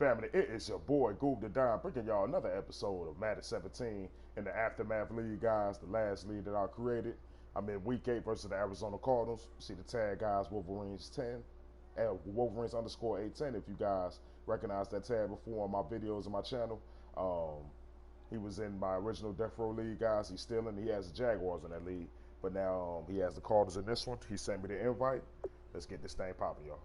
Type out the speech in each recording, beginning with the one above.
Family, it is your boy Goob the Dime bringing y'all another episode of Madden 17 in the Aftermath League, guys, the last league that I created. I'm in Week 8 versus the Arizona Cardinals. See the tag, guys, Wolverines 10, Wolverines underscore 810 if you guys recognize that tag before on my videos on my channel. He was in my original Death Row League, guys. He's still in. He has the Jaguars in that league, but now he has the Cardinals in this one. He sent me the invite. Let's get this thing popping, y'all.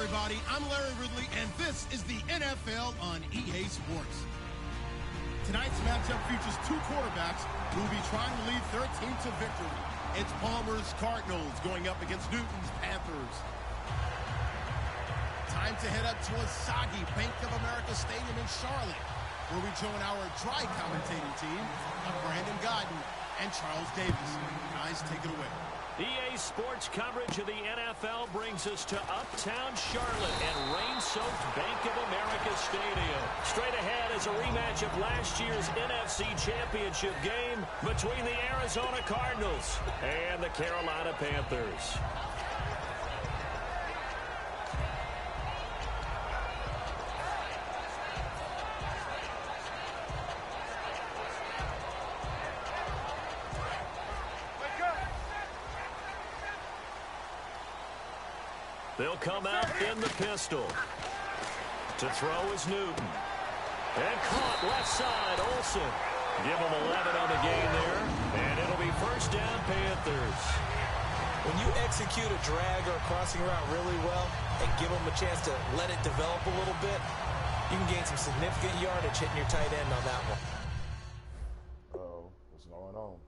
Everybody, I'm Larry Ridley, and this is the NFL on EA Sports. Tonight's matchup features two quarterbacks who will be trying to lead their team to victory. It's Palmer's Cardinals going up against Newton's Panthers. Time to head up to a soggy Bank of America Stadium in Charlotte, where we join our dry commentating team of Brandon Godden and Charles Davis. Guys, take it away. EA Sports coverage of the NFL brings us to uptown Charlotte and rain-soaked Bank of America Stadium. Straight ahead is a rematch of last year's NFC Championship game between the Arizona Cardinals and the Carolina Panthers. They'll come out in the pistol. To throw is Newton. And caught left side, Olsen. Give him 11 on the game there. And it'll be first down, Panthers. When you execute a drag or a crossing route really well and give them a chance to let it develop a little bit, you can gain some significant yardage hitting your tight end on that one. Uh-oh, what's going on?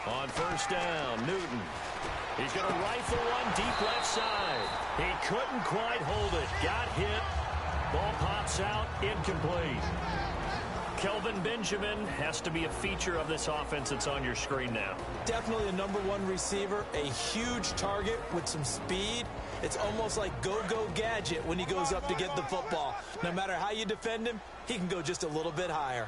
On first down, Newton. He's going to rifle one deep left side. He couldn't quite hold it. Got hit. Ball pops out. Incomplete. Kelvin Benjamin has to be a feature of this offense that's on your screen now. Definitely a #1 receiver, a huge target with some speed. It's almost like go-go gadget when he goes up to get the football. No matter how you defend him, he can go just a little bit higher.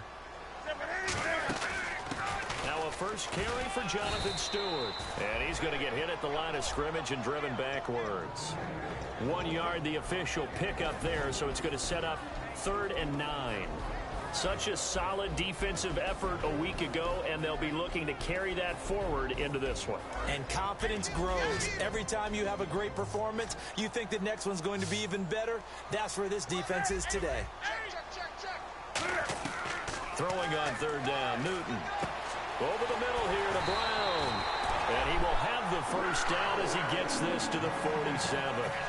Now a first carry for Jonathan Stewart. And he's going to get hit at the line of scrimmage and driven backwards. 1 yard, the official pickup there, so it's going to set up 3rd and 9. Such a solid defensive effort a week ago, and they'll be looking to carry that forward into this one. And confidence grows. Every time you have a great performance, you think the next one's going to be even better. That's where this defense is today. Throwing on third down, Newton. Over the middle here to Brown. And he will have the first down as he gets this to the 47.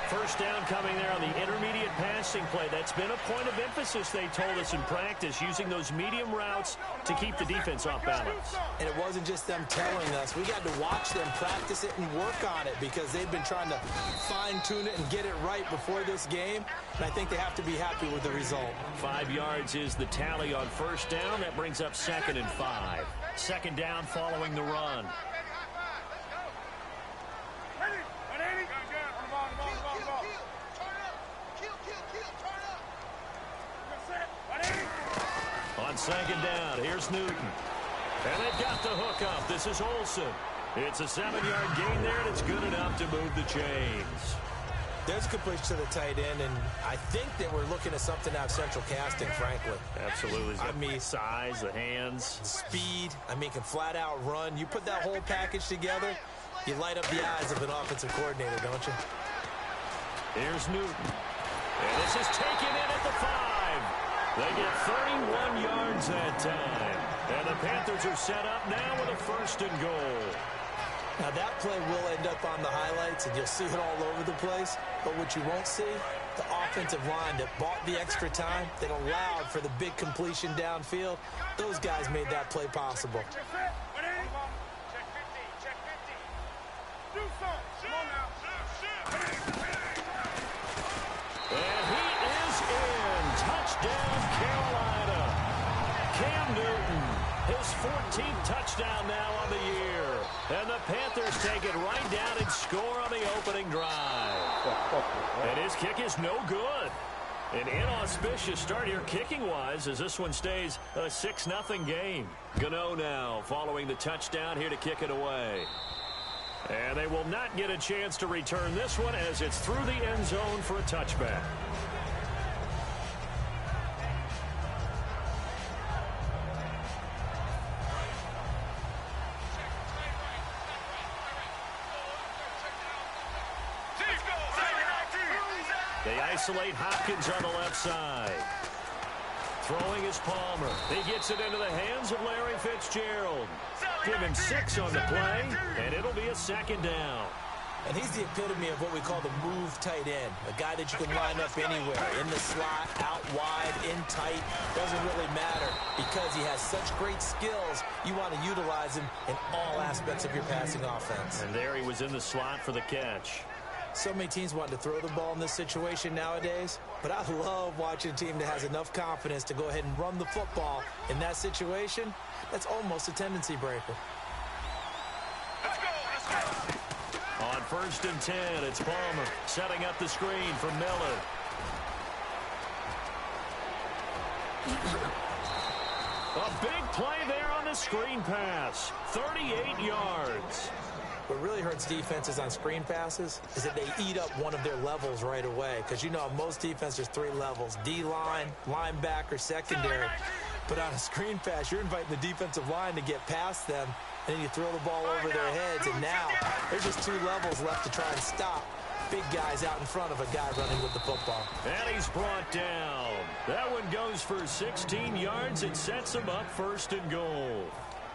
First down coming there on the intermediate passing play. That's been a point of emphasis, they told us in practice, using those medium routes to keep the defense off balance. And it wasn't just them telling us. We got to watch them practice it and work on it because they've been trying to fine-tune it and get it right before this game. And I think they have to be happy with the result. 5 yards is the tally on first down. That brings up 2nd and 5. Second down following the run. On second down, here's Newton. And they've got the hook up. This is Olsen. It's a 7-yard gain there, and it's good enough to move the chains. There's completion to the tight end, and I think that we're looking at something out of central casting, frankly. Absolutely. I mean, size, the hands. Speed. I mean, can flat out run. You put that whole package together, you light up the eyes of an offensive coordinator, don't you? Here's Newton. And this is taken in at the 5. They get 31 yards that time. And the Panthers are set up now with a 1st and goal. Now, that play will end up on the highlights, and you'll see it all over the place. But what you won't see, the offensive line that bought the extra time, that allowed for the big completion downfield, those guys made that play possible. And he is in. Touchdown, Carolina. Cam Newton, his 14th touchdown now on the year. And the Panthers take it right down and score on the opening drive. And his kick is no good. An inauspicious start here kicking-wise as this one stays a 6-0 game. Gano now following the touchdown here to kick it away. And they will not get a chance to return this one as it's through the end zone for a touchback. They isolate Hopkins on the left side. Throwing is Palmer. He gets it into the hands of Larry Fitzgerald. Give him 6 on the play, and it'll be a 2nd down. And he's the epitome of what we call the move tight end, a guy that you can line up anywhere, in the slot, out wide, in tight, doesn't really matter because he has such great skills. You want to utilize him in all aspects of your passing offense. And there he was in the slot for the catch. So many teams want to throw the ball in this situation nowadays, but I love watching a team that has enough confidence to go ahead and run the football in that situation. That's almost a tendency breaker. On 1st and 10, it's Palmer setting up the screen for Miller. A big play there on the screen pass. 38 yards. What really hurts defenses on screen passes is that they eat up one of their levels right away. Because you know, most defense, there's 3 levels. D-line, linebacker, secondary. But on a screen pass, you're inviting the defensive line to get past them, and then you throw the ball over their heads, and now there's just 2 levels left to try and stop big guys out in front of a guy running with the football. And he's brought down. That one goes for 16 yards. It sets him up 1st and goal.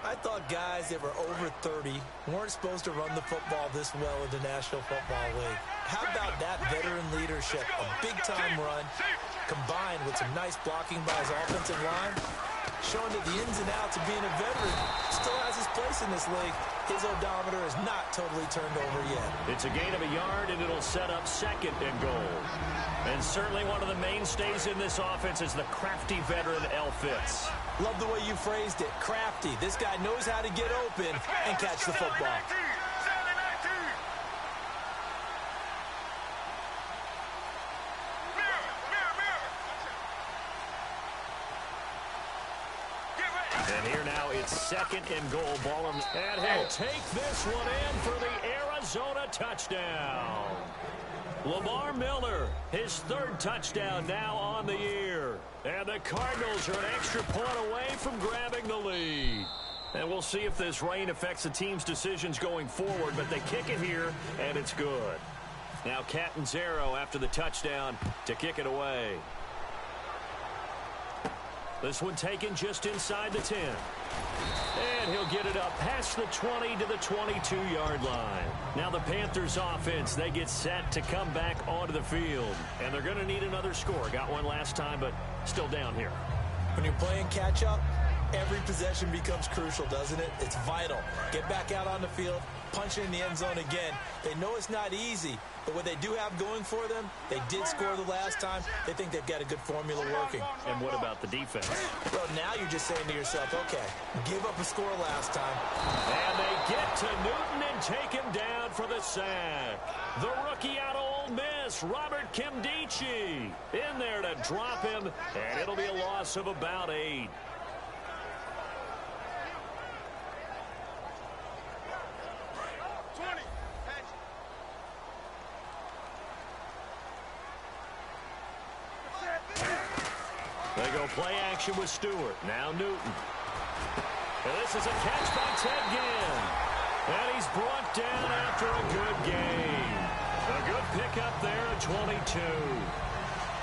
I thought guys that were over 30 weren't supposed to run the football this well in the National Football League. How about that veteran leadership? A big-time run combined with some nice blocking by his offensive line, showing that the ins and outs of being a veteran still has his place in this league. His odometer is not totally turned over yet. It's a gain of a yard, and it'll set up 2nd and goal. And certainly one of the mainstays in this offense is the crafty veteran L. Fitz. Love the way you phrased it, crafty. This guy knows how to get open and catch the football. And here now it's 2nd and goal. Ball and he'll take this one in for the Arizona touchdown. Lamar Miller, his third touchdown now on the year. And the Cardinals are an extra point away from grabbing the lead. And we'll see if this rain affects the team's decisions going forward, but they kick it here, and it's good. Now Catanzaro after the touchdown to kick it away. This one taken just inside the 10. And he'll get it up past the 20 to the 22-yard line. Now the Panthers offense, they get set to come back onto the field. And they're going to need another score. Got one last time, but still down here. When you're playing catch-up, every possession becomes crucial, doesn't it? It's vital. Get back out on the field, punch it in the end zone again. They know it's not easy, but what they do have going for them, they did score the last time. They think they've got a good formula working. And what about the defense? Well, now you're just saying to yourself, okay, give up a score last time. And they get to Newton and take him down for the sack. The rookie out of Ole Miss, Robert Kimdichie, in there to drop him, and it'll be a loss of about 8. They go play action with Stewart. Now Newton. And this is a catch by Ted Ginn. And he's brought down after a good game. A good pickup there at 22.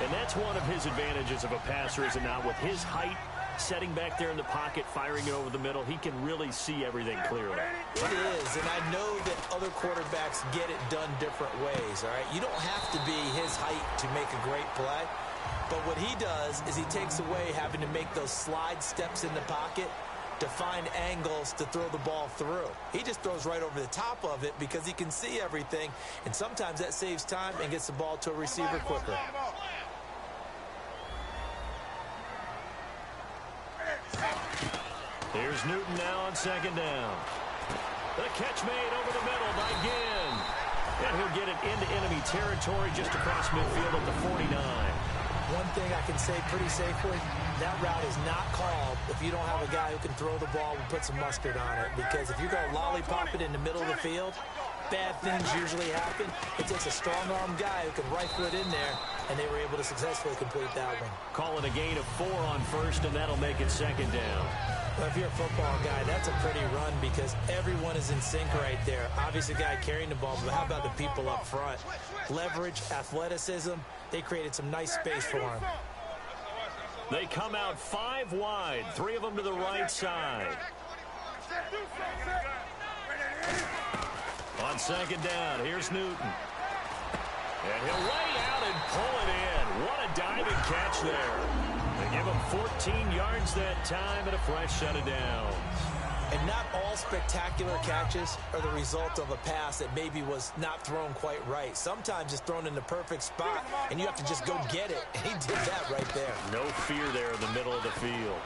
And that's one of his advantages of a passer, is it not? With his height, setting back there in the pocket, firing it over the middle, he can really see everything clearly. It is, and I know that other quarterbacks get it done different ways, all right? You don't have to be his height to make a great play. But what he does is he takes away having to make those slide steps in the pocket to find angles to throw the ball through. He just throws right over the top of it because he can see everything, and sometimes that saves time and gets the ball to a receiver quicker. Here's Newton now on second down. The catch made over the middle by Ginn. And he'll get it into enemy territory just across midfield at the 49. One thing I can say pretty safely, that route is not called if you don't have a guy who can throw the ball and put some mustard on it. Because if you're going to lollipop it in the middle of the field, bad things usually happen. It takes a strong-arm guy who can rifle it in there, and they were able to successfully complete that one. Call it a gain of 4 on first, and that'll make it second down. Well, if you're a football guy, that's a pretty run because everyone is in sync right there. Obviously, the guy carrying the ball, but how about the people up front? Leverage, athleticism, they created some nice space for him. They come out 5 wide, 3 of them to the right side. On second down, here's Newton. And he'll lay out and pull it in. What a diving catch there. They give him 14 yards that time and a fresh set of downs. And not all spectacular catches are the result of a pass that maybe was not thrown quite right. Sometimes it's thrown in the perfect spot, and you have to just go get it. And he did that right there. No fear there in the middle of the field.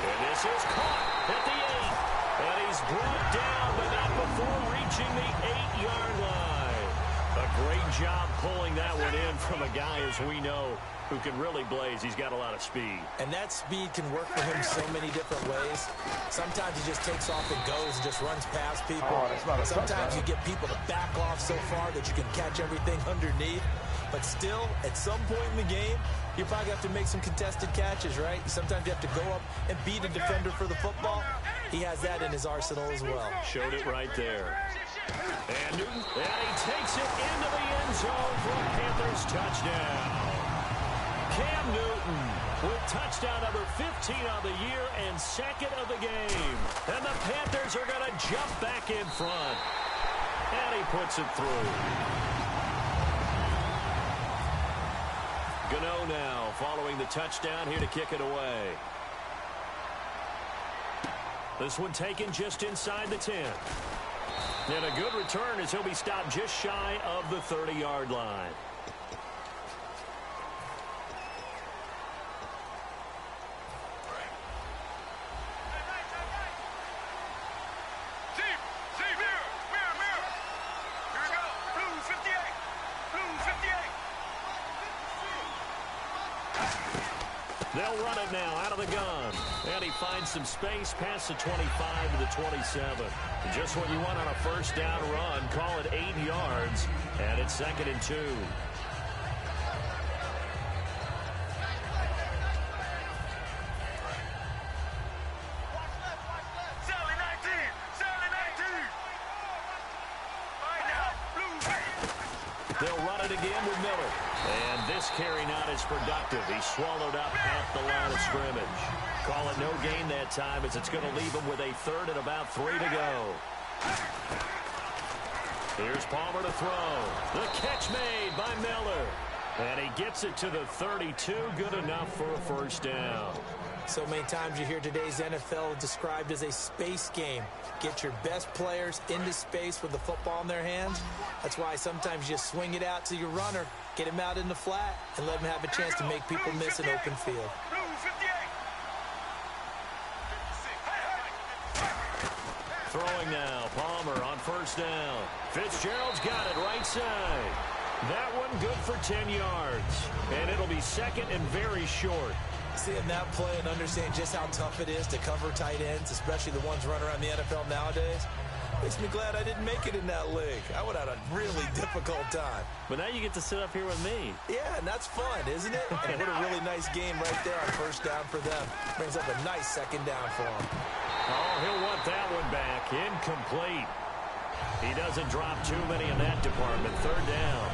And this is caught at the 8. And he's brought down, but not before reaching the 8-yard line. A great job pulling that one in from a guy, as we know, who can really blaze. He's got a lot of speed. And that speed can work for him so many different ways. Sometimes he just takes off and goes and just runs past people. Sometimes you get people to back off so far that you can catch everything underneath. But still, at some point in the game, you probably have to make some contested catches, right? Sometimes you have to go up and beat a defender for the football. He has that in his arsenal as well. Showed it right there. And Newton, and he takes it into the end zone for a Panthers touchdown. Cam Newton with touchdown number 15 on the year and second of the game. And the Panthers are going to jump back in front. And he puts it through. Gano now following the touchdown here to kick it away. This one taken just inside the 10. And a good return as he'll be stopped just shy of the 30-yard line. They'll run it now out of the gun. And he finds some space past the 25 to the 27. Just what you want on a first down run. Call it 8 yards. And it's 2nd and 2. They'll run it again with Miller. And this carry not as productive. He swallowed up at the line of scrimmage. Call it no gain that time as it's going to leave him with a 3rd and about 3 to go. Here's Palmer to throw. The catch made by Miller. And he gets it to the 32. Good enough for a first down. So many times you hear today's NFL described as a space game. Get your best players into space with the football in their hands. That's why sometimes you swing it out to your runner, get him out in the flat, and let him have a chance to make people miss an open field. Throwing now, Palmer on first down. Fitzgerald's got it right side. That one good for 10 yards. And it'll be 2nd and very short. Seeing that play and understanding just how tough it is to cover tight ends, especially the ones running around the NFL nowadays, makes me glad I didn't make it in that league. I would have had a really difficult time. But now you get to sit up here with me. Yeah, and that's fun, isn't it? And what a really nice game right there on first down for them. Brings up a nice 2nd down for them. Oh, he'll want that one back. Incomplete. He doesn't drop too many in that department. 3rd down.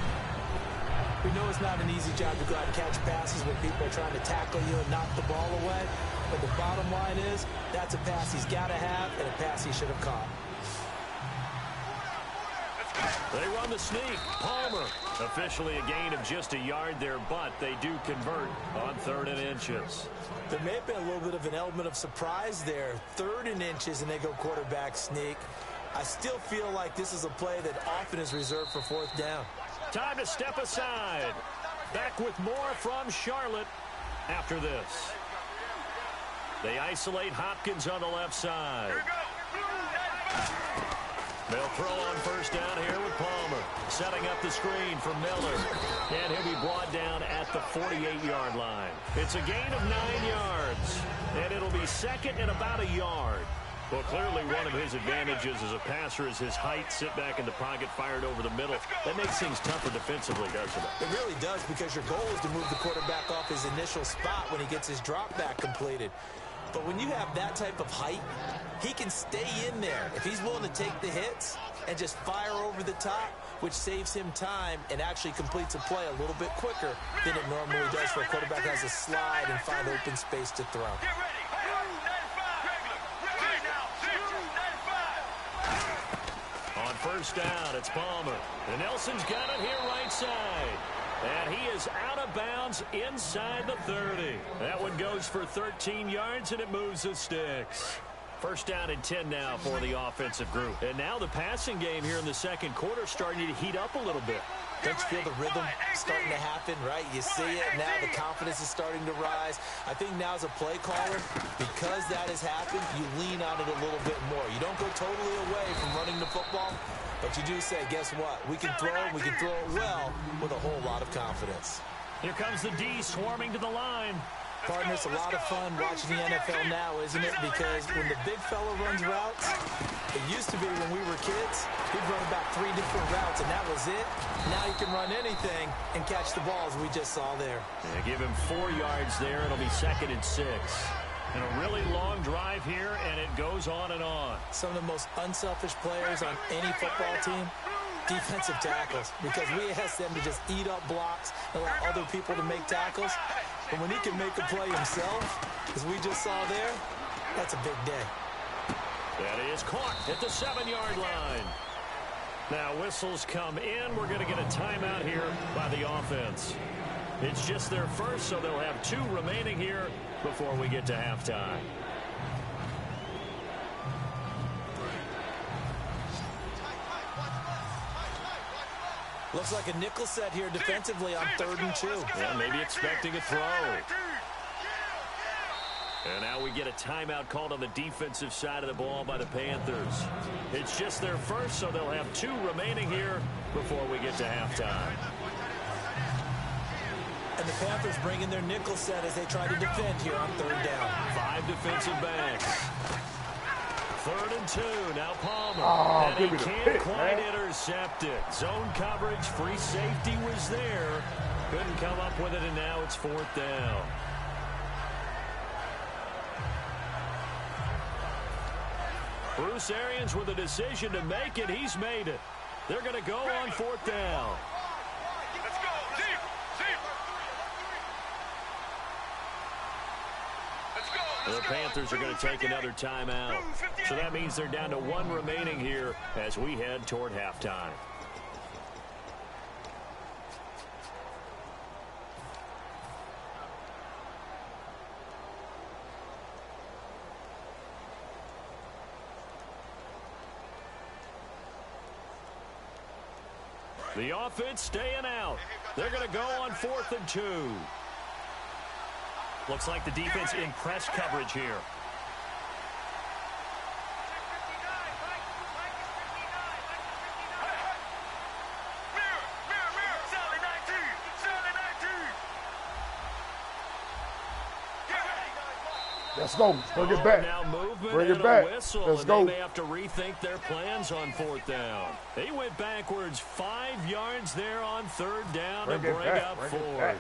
We know it's not an easy job to go out and catch passes when people are trying to tackle you and knock the ball away. But the bottom line is, that's a pass he's got to have and a pass he should have caught. They run the sneak. Palmer. Officially a gain of just a yard there, but they do convert on 3rd and inches. There may have been a little bit of an element of surprise there. 3rd and inches, and they go quarterback sneak. I still feel like this is a play that often is reserved for 4th down. Time to step aside. Back with more from Charlotte after this. They isolate Hopkins on the left side. They'll throw on first down here with Palmer. Setting up the screen for Miller. And he'll be brought down at the 48-yard line. It's a gain of 9 yards. And it'll be 2nd and about a yard. Well, clearly one of his advantages as a passer is his height. Sit back in the pocket, fired over the middle. That makes things tougher defensively, doesn't it? It really does, because your goal is to move the quarterback off his initial spot when he gets his drop back completed. But when you have that type of height, he can stay in there if he's willing to take the hits and just fire over the top, which saves him time and actually completes a play a little bit quicker than it normally does for a quarterback who has to slide and find open space to throw. On first down, it's Palmer. And Nelson's got it here right side. And he is out of bounds inside the 30. That one goes for 13 yards, and it moves the sticks. First down and 10 now for the offensive group. And now the passing game here in the 2nd quarter starting to heat up a little bit. Don't you feel the rhythm starting to happen, right? You see it now. The confidence is starting to rise. I think now as a play caller, because that has happened, you lean on it a little bit more. You don't go totally away from running the football, but you do say, guess what? We can throw it well with a whole lot of confidence. Here comes the D swarming to the line. Partner, it's a lot of fun watching the NFL now, isn't it? Because when the big fella runs routes, it used to be when we were kids, he'd run about 3 different routes, and that was it. Now he can run anything and catch the balls we just saw there. Yeah, give him 4 yards there. It'll be 2nd and 6. And a really long drive here, and it goes on and on. Some of the most unselfish players on any football team, defensive tackles, because we ask them to just eat up blocks and allow other people to make tackles. But when he can make a play himself, as we just saw there, that's a big day. That is caught at the 7-yard line. Now whistles come in. We're going to get a timeout here by the offense. It's just their first, so they'll have 2 remaining here before we get to halftime. Looks like a nickel set here defensively on 3rd and 2. Yeah, maybe expecting a throw. And now we get a timeout called on the defensive side of the ball by the Panthers. It's just their first, so they'll have 2 remaining here before we get to halftime. And the Panthers bring in their nickel set as they try to defend here on third down. 5 defensive backs. 3rd and 2. Now Palmer. Oh, and he can't quite intercept it. Zone coverage, free safety was there. Couldn't come up with it, and now it's 4th down. Bruce Arians with a decision to make it. He's made it. They're going to go on 4th down. Let's go. Deep. Let's go. The Panthers are going to take another timeout. So that means they're down to 1 remaining here as we head toward halftime. The offense staying out. They're going to go on 4th and 2. Looks like the defense in press coverage here. Let's go. Bring it back. Now movement Bring and it back. Whistle, Let's and go. They may have to rethink their plans on 4th down. They went backwards 5 yards there on 3rd down to bring up 4th.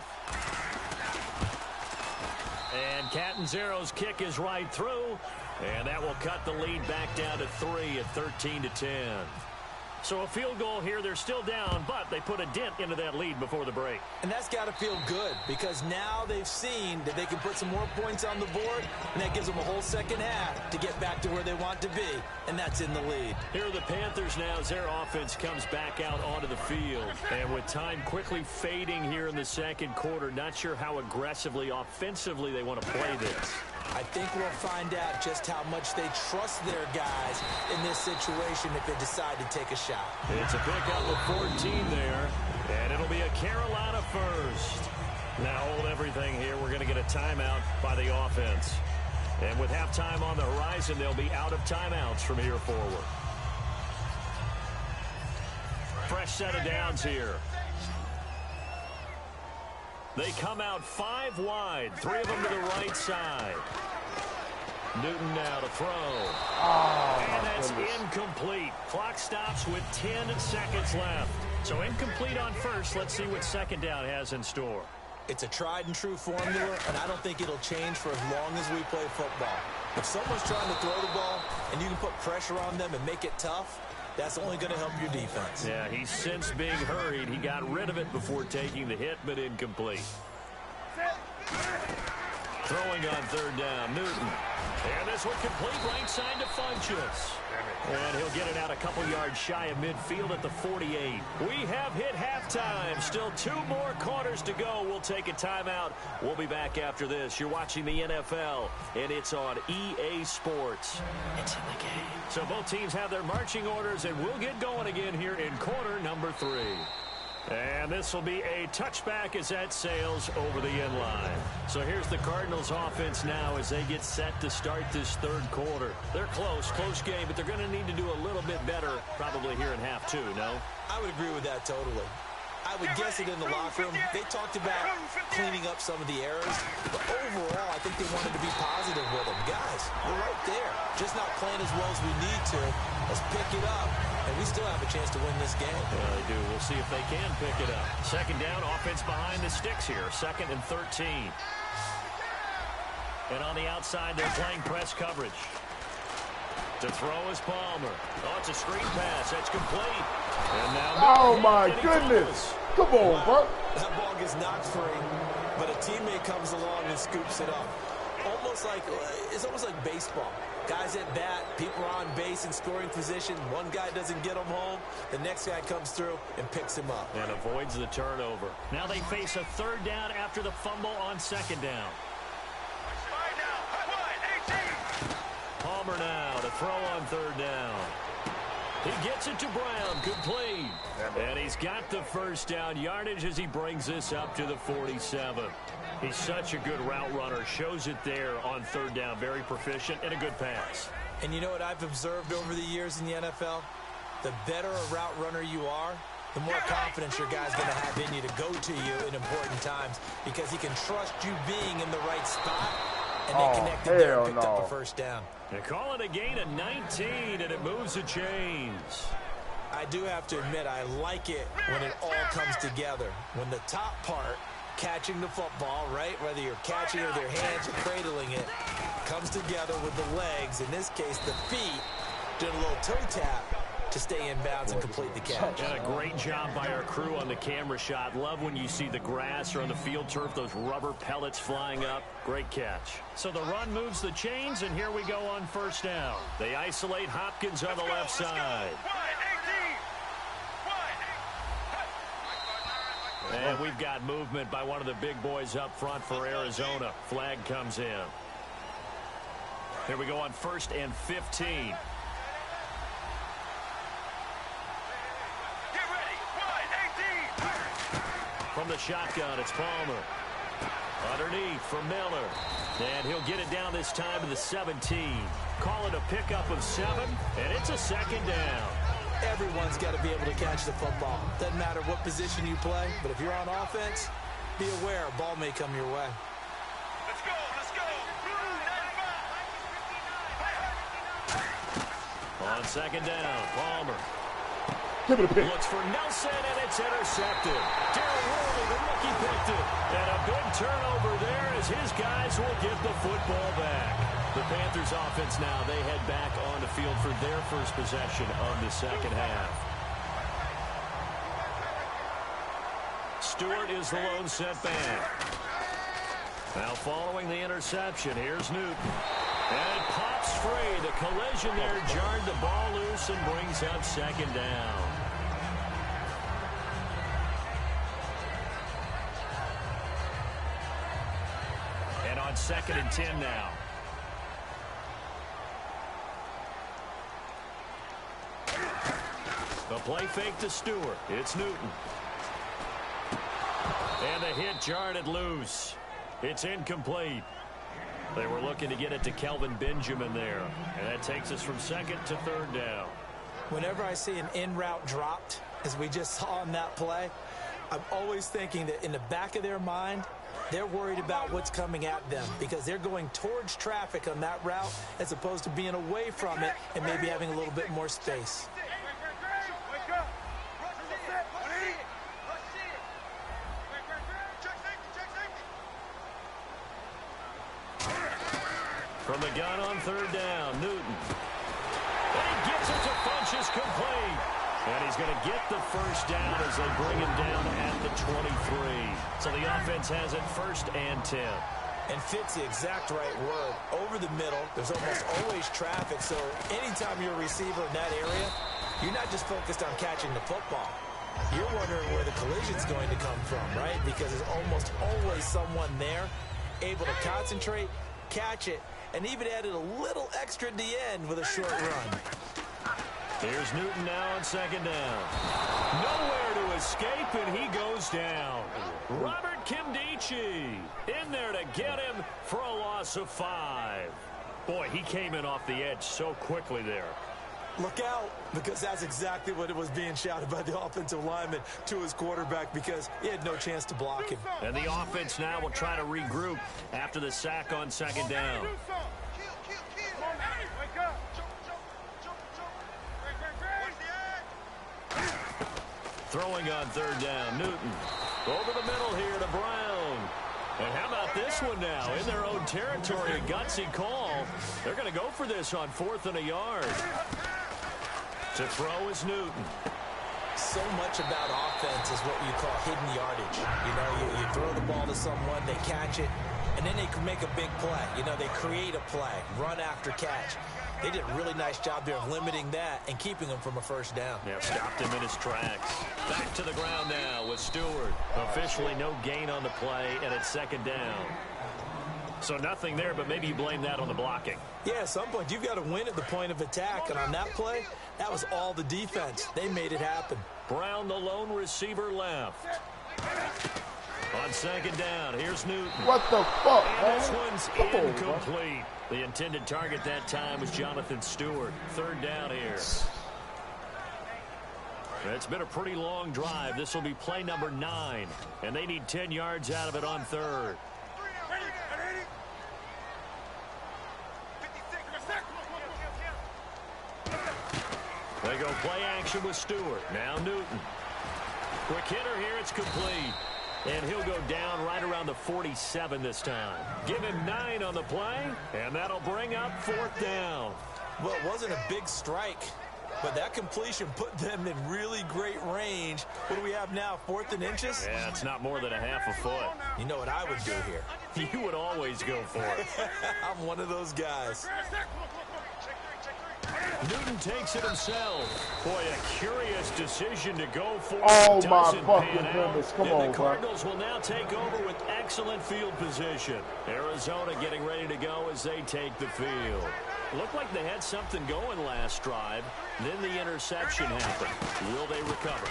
And Catanzaro's kick is right through, and that will cut the lead back down to 3 at 13-10. So a field goal here. They're still down, but they put a dent into that lead before the break. And that's got to feel good because now they've seen that they can put some more points on the board, and that gives them a whole second half to get back to where they want to be, and that's in the lead. Here are the Panthers now as their offense comes back out onto the field. And with time quickly fading here in the second quarter, not sure how aggressively, offensively they want to play this. I think we'll find out just how much they trust their guys in this situation if they decide to take a shot. It's a pickup of 14 there, and it'll be a Carolina first. Now hold everything here. We're going to get a timeout by the offense. And with halftime on the horizon, they'll be out of timeouts from here forward. Fresh set of downs here. They come out 5 wide, 3 of them to the right side. Newton now to throw. And that's incomplete. Clock stops with 10 seconds left. So incomplete on first. Let's see what 2nd down has in store. It's a tried and true formula, and I don't think it'll change for as long as we play football. If someone's trying to throw the ball and you can put pressure on them and make it tough, that's only going to help your defense. Yeah, he's since being hurried. He got rid of it before taking the hit, but incomplete. Throwing on 3rd down, Newton. And this one complete right side to Funchess. And he'll get it out a couple yards shy of midfield at the 48. We have hit halftime. Still 2 more quarters to go. We'll take a timeout. We'll be back after this. You're watching the NFL, and it's on EA Sports. It's in the game. So both teams have their marching orders, and we'll get going again here in quarter number 3. And this will be a touchback as that sails over the end line. So here's the Cardinals offense now as they get set to start this 3rd quarter. They're close game, but they're going to need to do a little bit better probably here in half 2, no? I would agree with that totally. I would guess it in the locker room. They talked about cleaning up some of the errors, but overall, I think they wanted to be positive with them. Guys, we're right there. Just not playing as well as we need to. Let's pick it up, and we still have a chance to win this game. Yeah, they do. We'll see if they can pick it up. 2nd down, offense behind the sticks here. 2nd and 13. And on the outside, they're playing press coverage. To throw is Palmer. Oh, it's a screen pass. That's complete. And now Oh, my goodness. Come on, bro. That ball gets knocked free, but a teammate comes along and scoops it up. It's almost like baseball. Guys at bat, people are on base in scoring position. One guy doesn't get them home. The next guy comes through and picks him up. And avoids the turnover. Now they face a 3rd down after the fumble on 2nd down. Palmer now to throw on 3rd down. He gets it to Brown, complete. And he's got the 1st down yardage as he brings this up to the 47. He's such a good route runner. Shows it there on 3rd down. Very proficient and a good pass. And you know what I've observed over the years in the NFL? The better a route runner you are, the more confidence your guy's going to have in you to go to you in important times because he can trust you being in the right spot, and they connected there and picked up a first down. They call it a gain of 19, and it moves the chains. I do have to admit, I like it when it all comes together. When the top part, catching the football, right, whether you're catching it with your hands or cradling it, comes together with the legs, in this case the feet, doing a little toe tap to stay in bounds and complete the catch. And a great job by our crew on the camera shot. Love when you see the grass or on the field turf, those rubber pellets flying up. Great catch. So the run moves the chains, and here we go on first down. They isolate Hopkins on the left side. And we've got movement by one of the big boys up front for Arizona. Flag comes in. Here we go on 1st and 15. From the shotgun, it's Palmer. Underneath for Miller. And he'll get it down this time to the 17. Call it a pickup of 7, and it's a second down. Everyone's got to be able to catch the football. Doesn't matter what position you play, but if you're on offense, be aware a ball may come your way. Let's go, let's go. On second down, Palmer. Give it a pick. Looks for Nelson, and it's intercepted. Darren Worley, the rookie, picked it. And a big turnover there as his guys will get the football back. The Panthers offense now, they head back on the field for their first possession of the second half. Stewart is the lone setback. Now following the interception, here's Newton. And it pops free. The collision there jarred the ball loose and brings up second down. And on 2nd and 10 now. The play fake to Stewart. It's Newton. And the hit jarred it loose. It's incomplete. They were looking to get it to Kelvin Benjamin there. And that takes us from 2nd to 3rd down. Whenever I see an in-route dropped, as we just saw on that play, I'm always thinking that in the back of their mind, they're worried about what's coming at them because they're going towards traffic on that route as opposed to being away from it and maybe having a little bit more space. From the gun on 3rd down, Newton. And he gets it to Funchess complete. And he's going to get the first down as they bring him down at the 23. So the offense has it 1st and 10. And fits the exact right word. Over the middle, there's almost always traffic. So anytime you're a receiver in that area, you're not just focused on catching the football. You're wondering where the collision's going to come from, right? Because there's almost always someone there able to concentrate, catch it, and even added a little extra at the end with a short run. Here's Newton now on 2nd down. Nowhere to escape, and he goes down. Robert Kimdichie in there to get him for a loss of 5. Boy, he came in off the edge so quickly there. Look out, because that's exactly what it was being shouted by the offensive lineman to his quarterback because he had no chance to block him. And the offense now will try to regroup after the sack on 2nd down. Throwing on 3rd down, Newton. Over the middle here to Brown. And how about this one now? In their own territory, a gutsy call. They're going to go for this on 4th and a yard. To throw is Newton. So much about offense is what you call hidden yardage. You know, you throw the ball to someone, they catch it, and then they can make a big play. You know, they create a play, run after catch. They did a really nice job there of limiting that and keeping him from a first down. Yeah, stopped him in his tracks. Back to the ground now with Stewart. Officially no gain on the play, and it's 2nd down. So nothing there, but maybe you blame that on the blocking. Yeah, at some point you've got to win at the point of attack, and on that play, that was all the defense. They made it happen. Brown, the lone receiver, left. On 2nd down, here's Newton. What the fuck, And this man? one's incomplete. The intended target that time was Jonathan Stewart. 3rd down here. It's been a pretty long drive. This will be play number 9, and they need 10 yards out of it on third. They go play action with Stewart. Now Newton. Quick hitter here. It's complete. And he'll go down right around the 47 this time. Give him 9 on the play, and that'll bring up 4th down. Well, it wasn't a big strike, but that completion put them in really great range. What do we have now, 4th and inches? Yeah, it's not more than a half a foot. You know what I would do here? You would always go for it. I'm one of those guys. Newton takes it himself. Boy, a curious decision to go for. Oh, my fucking goodness. Come on, the Cardinals will now take over with excellent field position. Arizona getting ready to go as they take the field. Looked like they had something going last drive. Then the interception happened. Will they recover?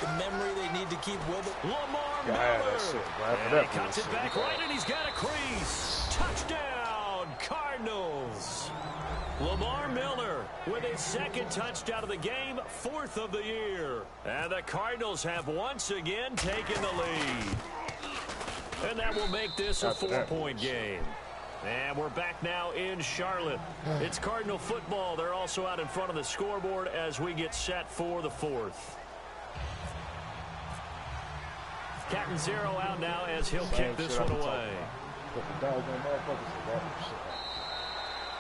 The memory they need to keep with it. Lamar Miller. And he cuts it back right, and he's got a crease. Touchdown, Cardinals. Lamar Miller with his 2nd touchdown of the game, 4th of the year. And the Cardinals have once again taken the lead. And that will make this a 4-point game. And we're back now in Charlotte. It's Cardinal football. They're also out in front of the scoreboard as we get set for the 4th. Captain Zero out now as he'll kick this one away.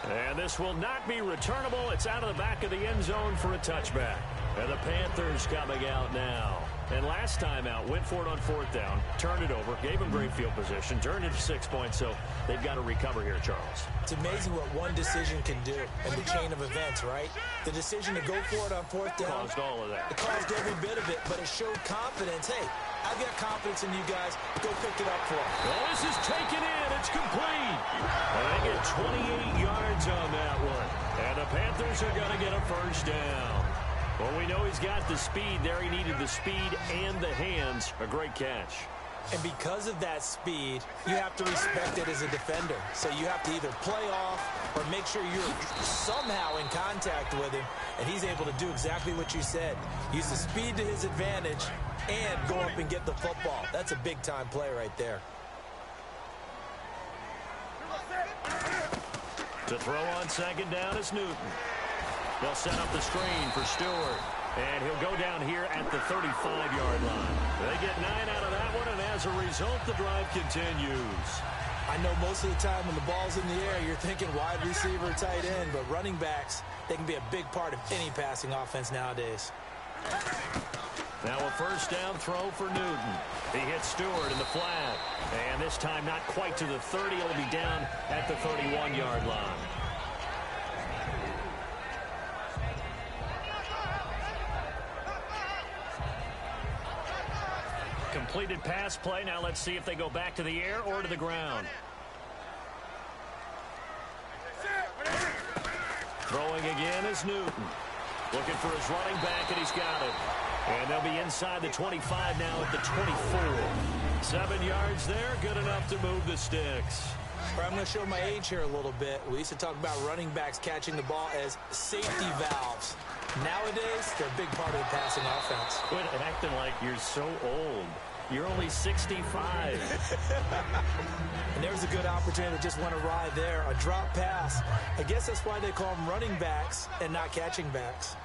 And this will not be returnable. It's out of the back of the end zone for a touchback. And the Panthers coming out now. And last time out, went for it on 4th down, turned it over, gave them great field position, turned it to 6 points, so they've got to recover here, Charles. It's amazing what one decision can do in the chain of events, right? The decision to go for it on 4th down. Caused all of that. It caused every bit of it, but it showed confidence. Hey, I've got confidence in you guys. Go pick it up for them. Well, this is taken in. It's complete. And they get 28 yards on that one. And the Panthers are going to get a 1st down. Well, we know he's got the speed there. He needed the speed and the hands. A great catch. And because of that speed, you have to respect it as a defender. So you have to either play off or make sure you're somehow in contact with him. And he's able to do exactly what you said. Use the speed to his advantage and go up and get the football. That's a big-time play right there. To throw on 2nd down is Newton. They'll set up the screen for Stewart. And he'll go down here at the 35-yard line. They get 9 out of that one, and as a result, the drive continues. I know most of the time when the ball's in the air, you're thinking wide receiver, tight end, but running backs, they can be a big part of any passing offense nowadays. Now a 1st down throw for Newton. He hits Stewart in the flat. And this time not quite to the 30. It'll be down at the 31-yard line. Completed pass play. Now let's see if they go back to the air or to the ground. Throwing again is Newton. Looking for his running back, and he's got it. And they'll be inside the 25 now at the 24. 7 yards there, good enough to move the sticks. I'm going to show my age here a little bit. We used to talk about running backs catching the ball as safety valves. Nowadays, they're a big part of the passing offense. Quit acting like you're so old. You're only 65. And there's a good opportunity to just want to ride there. A drop pass. I guess that's why they call them running backs and not catching backs.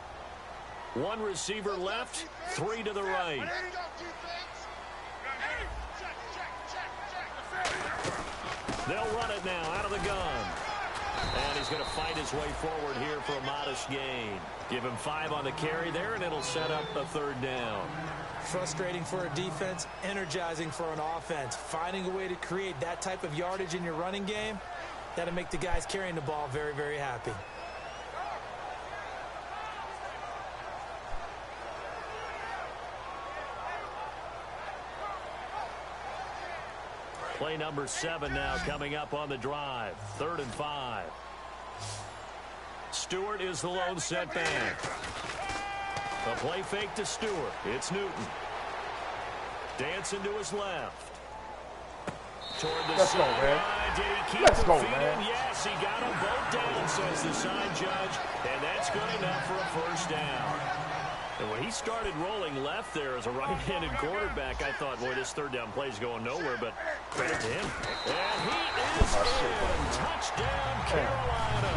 1 receiver left, 3 to the right. They'll run it now out of the gun. And he's going to fight his way forward here for a modest gain. Give him 5 on the carry there, and it'll set up a 3rd down. Frustrating for a defense, energizing for an offense. Finding a way to create that type of yardage in your running game, that'll make the guys carrying the ball very, very happy. Play number 7 now coming up on the drive. 3rd and 5. Stewart is the lone setback. A play fake to Stewart. It's Newton. Dancing to his left. Toward the Let's go, man. Did he keep Let's go, feet man. in? Yes, he got them both down, says the side judge. And that's good enough for a 1st down. And when he started rolling left there as a right-handed quarterback, I thought, boy, this third down play is going nowhere, but credit to him. And he is in. Touchdown, Carolina.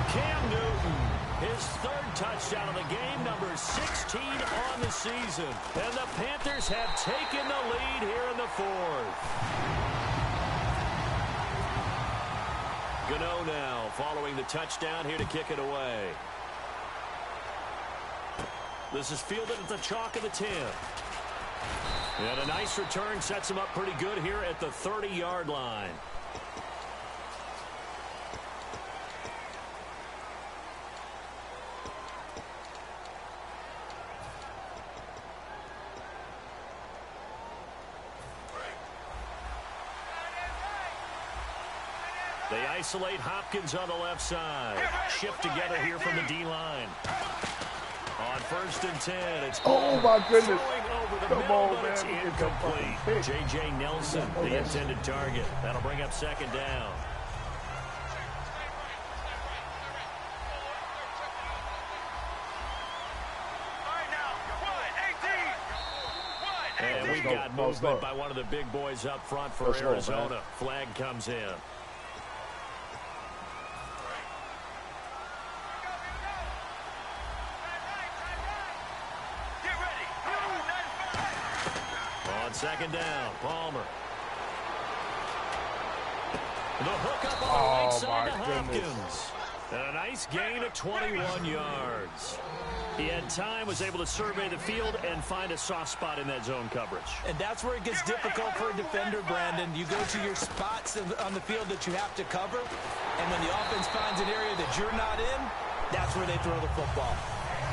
Cam Newton, his third touchdown of the game, number 16 on the season. And the Panthers have taken the lead here in the fourth. Gano now following the touchdown here to kick it away. This is fielded at the chalk of the 10. And a nice return sets him up pretty good here at the 30-yard line. They isolate Hopkins on the left side. Shift together here from the D-line. On 1st and 10, it's oh my goodness. Over the Come middle, on, but man. it's incomplete. J.J. Nelson, the intended target. That'll bring up 2nd down. And we've got movement by one of the big boys up front for Arizona. Flag comes in. On 2nd down, Palmer. The hook up on the right side to Hopkins. And a nice gain of 21 yards. He had time, was able to survey the field and find a soft spot in that zone coverage. And that's where it gets difficult for a defender, Brandon. You go to your spots on the field that you have to cover, and when the offense finds an area that you're not in, that's where they throw the football.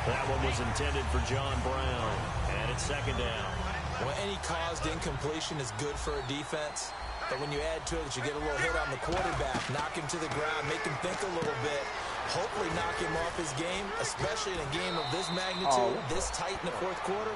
That one was intended for John Brown, and it's 2nd down. Well, any caused incompletion is good for a defense. But when you add to it that you get a little hit on the quarterback, knock him to the ground, make him think a little bit, hopefully knock him off his game, especially in a game of this magnitude, this tight in the 4th quarter,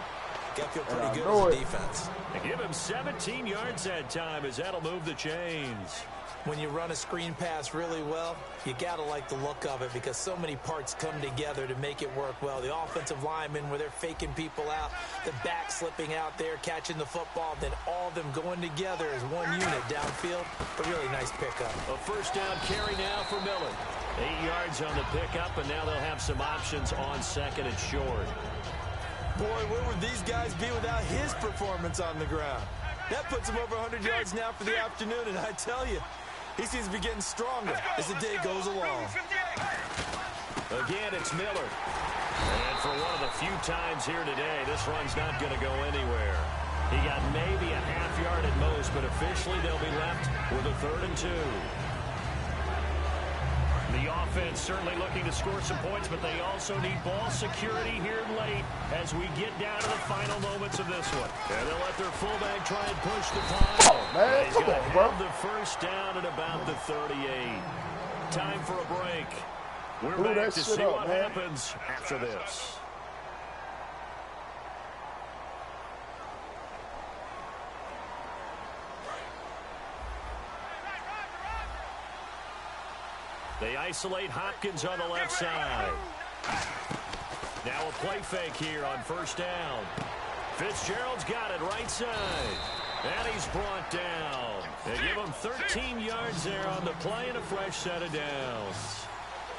got to feel pretty good as a defense. They give him 17 yards that time as that'll move the chains. When you run a screen pass really well, you got to like the look of it because so many parts come together to make it work well. The offensive linemen where they're faking people out, the back slipping out there, catching the football, then all of them going together as one unit downfield. A really nice pickup. A 1st down carry now for Miller. 8 yards on the pickup, and now they'll have some options on 2nd and short. Boy, where would these guys be without his performance on the ground? That puts him over 100 yards now for the afternoon, and I tell you, he seems to be getting stronger as the day goes along. Again, it's Miller. And for one of the few times here today, this run's not going to go anywhere. He got maybe a half yard at most, but officially they'll be left with a 3rd and 2. The offense certainly looking to score some points, but they also need ball security here late as we get down to the final moments of this one. And they'll let their fullback try and push the pile. Oh, man, he's going to have the 1st down at about the 38. Time for a break. We're back to see what happens after this. They isolate Hopkins on the left side. Now a play fake here on 1st down. Fitzgerald's got it right side. And he's brought down. They give him 13 yards there on the play and a fresh set of downs.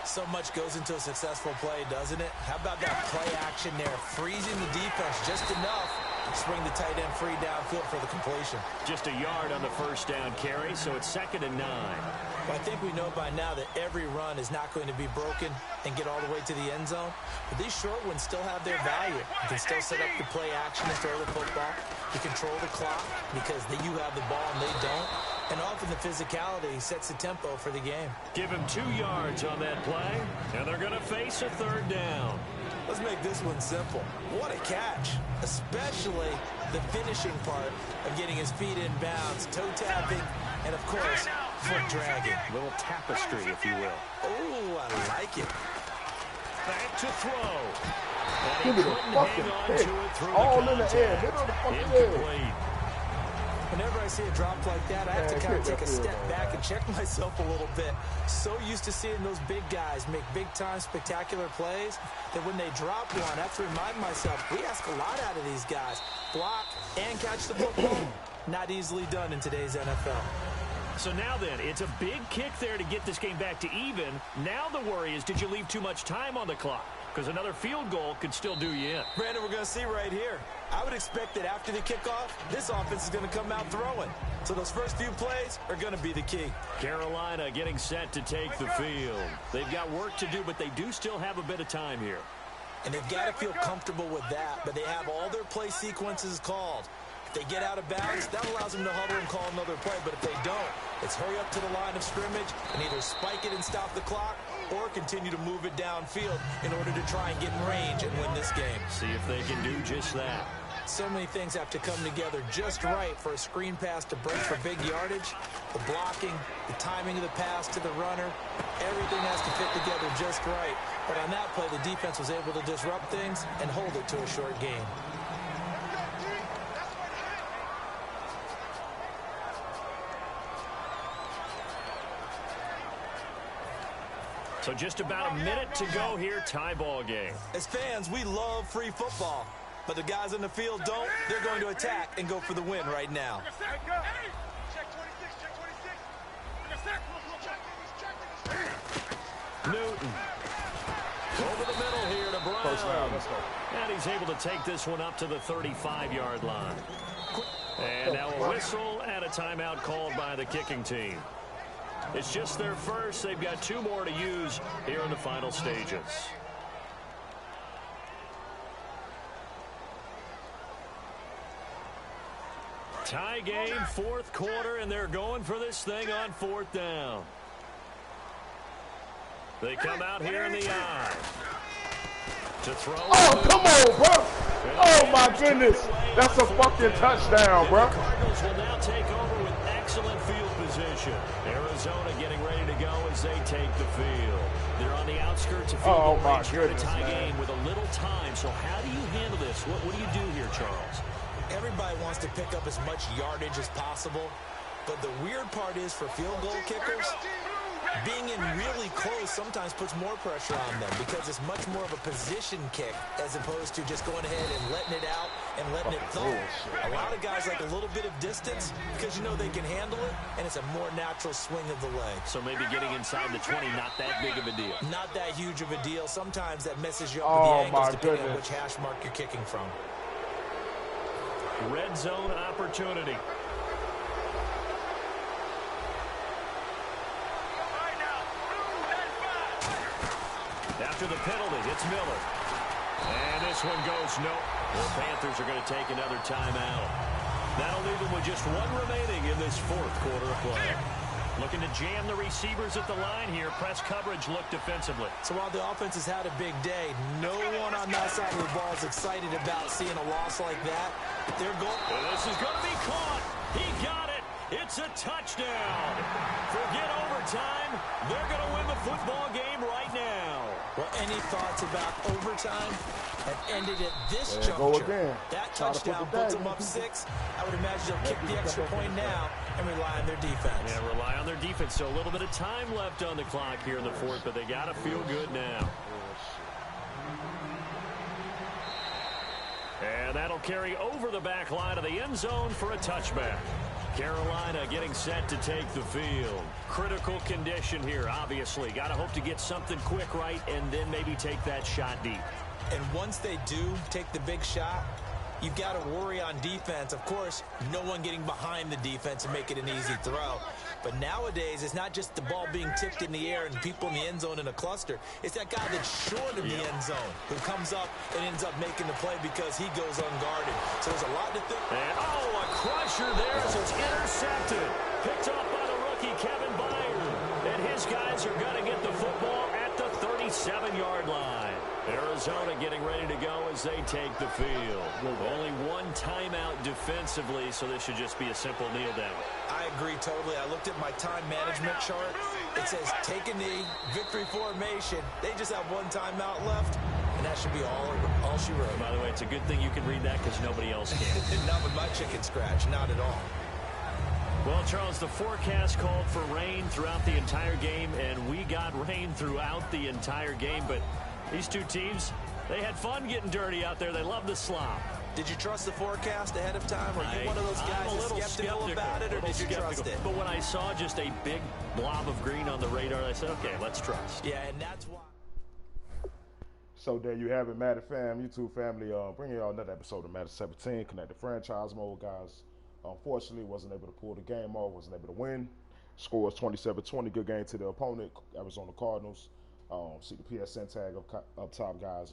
So much goes into a successful play, doesn't it? How about that play action there? Freezing the defense just enough to swing the tight end free downfield for the completion. Just a yard on the 1st down carry, so it's 2nd and 9. Well, I think we know by now that every run is not going to be broken and get all the way to the end zone. But these short ones still have their value. You can still set up the play action and throw the football. You control the clock because you have the ball and they don't. And often the physicality sets the tempo for the game. Give him 2 yards on that play, and they're going to face a 3rd down. Let's make this one simple. What a catch, especially the finishing part of getting his feet in bounds, toe tapping, and of course, foot dragging. A little tapestry, if you will. Oh, I like it. Back to throw. And Give he me the couldn't fucking hang on pick. to it through All the in the air. Middle of the fucking incomplete. Whenever I see a drop like that, I have to kind of take a step back and check myself a little bit. So used to seeing those big guys make big-time spectacular plays that when they drop one, I have to remind myself, we ask a lot out of these guys. Block and catch the football, not easily done in today's NFL. So now then, it's a big kick there to get this game back to even. Now the worry is, did you leave too much time on the clock? Because another field goal could still do you in. Brandon, we're going to see right here. I would expect that after the kickoff, this offense is going to come out throwing. So those first few plays are going to be the key. Carolina getting set to take the field. They've got work to do, but they do still have a bit of time here. And they've got to feel comfortable with that, but they have all their play sequences called. If they get out of bounds, that allows them to huddle and call another play. But if they don't, it's hurry up to the line of scrimmage and either spike it and stop the clock or continue to move it downfield in order to try and get in range and win this game. See if they can do just that. So many things have to come together just right for a screen pass to break for big yardage. The blocking, the timing of the pass to the runner, everything has to fit together just right. But on that play, the defense was able to disrupt things and hold it to a short game. So just about a minute to go here, tie ball game. As fans, we love free football. But the guys in the field don't. They're going to attack and go for the win right now. Newton. Over the middle here to Brown. First down, let's go. And he's able to take this one up to the 35-yard line. And now a whistle and a timeout called by the kicking team. It's just their first. They've got two more to use here in the final stages. Tie game, fourth quarter, and they're going for this thing on fourth down. They come out here in the eye. To throw. Oh, come on, bro. Oh, my goodness. That's a fucking touchdown, bro. The Cardinals will now take over with excellent field position. Arizona getting ready to go as they take the field. They're on the outskirts of field goal range here to tie game with a little time. So how do you handle this? What do you do here, Charles? Everybody wants to pick up as much yardage as possible. But the weird part is for field goal kickers, being in really close sometimes puts more pressure on them because it's much more of a position kick as opposed to just going ahead and letting it out and letting it thump. A lot of guys like a little bit of distance because you know they can handle it, and it's a more natural swing of the leg. So maybe getting inside the 20, not that big of a deal. Not that huge of a deal. Sometimes that messes you up with the angles depending on which hash mark you're kicking from. Red zone opportunity. After the penalty, it's Miller. And this one goes no. The Panthers are going to take another timeout. That'll leave them with just one remaining in this fourth quarter of play. Looking to jam the receivers at the line here. Press coverage look defensively. So while the offense has had a big day, no one on that side of the ball is excited about seeing a loss like that. They're going. This is going to be caught. He got it. It's a touchdown. Forget overtime. They're going to win the football game right now. Well, any thoughts about overtime have ended at this juncture? That touchdown puts them up 6. I would imagine they'll kick the extra point now and rely on their defense. Yeah, rely on their defense. So a little bit of time left on the clock here in the fourth, but they got to feel good now. And that'll carry over the back line of the end zone for a touchback. Carolina getting set to take the field. Critical condition here, obviously. Got to hope to get something quick right and then maybe take that shot deep. And once they do take the big shot, you've got to worry on defense. Of course, no one getting behind the defense and make it an easy throw. But nowadays, it's not just the ball being tipped in the air and people in the end zone in a cluster. It's that guy that's short of the end zone who comes up and ends up making the play because he goes unguarded. So there's a lot to think. And, a crusher there as it's intercepted. Picked up by the rookie, Kevin Byard. And his guys are going to get the football at the 37-yard line. Arizona getting ready to go as they take the field. Only one timeout defensively, so this should just be a simple kneel down. I agree totally. I looked at my time management chart. It says take a knee, victory formation. They just have one timeout left, and that should be all she wrote. By the way, it's a good thing you can read that because nobody else can. Not with my chicken scratch, not at all. Well, Charles, the forecast called for rain throughout the entire game, and we got rain throughout the entire game. But these two teams, they had fun getting dirty out there. They love the slop. Did you trust the forecast ahead of time? Are you one of those guys that's skeptical about it, or did you trust it? But when I saw just a big blob of green on the radar, I said, okay, let's trust. Yeah, and that's why. So there you have it, Madden fam, YouTube family. Bringing y'all another episode of Madden 17, Connected Franchise Mode, guys. Unfortunately, wasn't able to pull the game off, wasn't able to win. Score was 27-20, good game to the opponent, Arizona Cardinals. See the PSN tag up top, guys.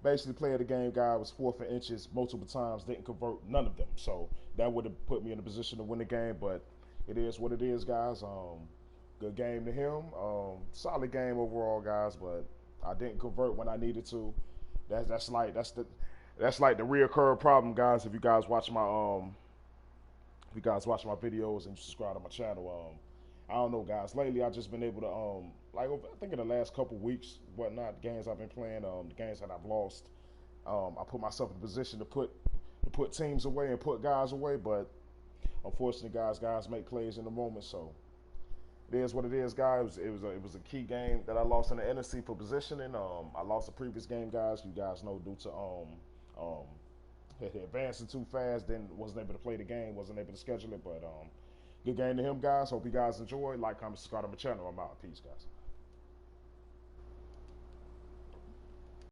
Basically, player of the game guy was 4th in inches multiple times, didn't convert none of them. So that would have put me in a position to win the game, but it is what it is, guys. Good game to him. Solid game overall, guys, but I didn't convert when I needed to. That's like the reoccurring problem, guys. If you guys watch my videos and you subscribe to my channel, I don't know, guys. Lately, I've just been able to I think in the last couple weeks, whatnot, games I've been playing, the games that I've lost, I put myself in a position to put teams away and put guys away. But unfortunately, guys make plays in the moment, so. It is what it is, guys. It was a key game that I lost in the NFC for positioning. I lost the previous game, guys. You guys know, due to advancing too fast, then wasn't able to play the game, wasn't able to schedule it. But good game to him, guys. Hope you guys enjoy. Like, comment, subscribe to my channel. I'm out. Peace, guys.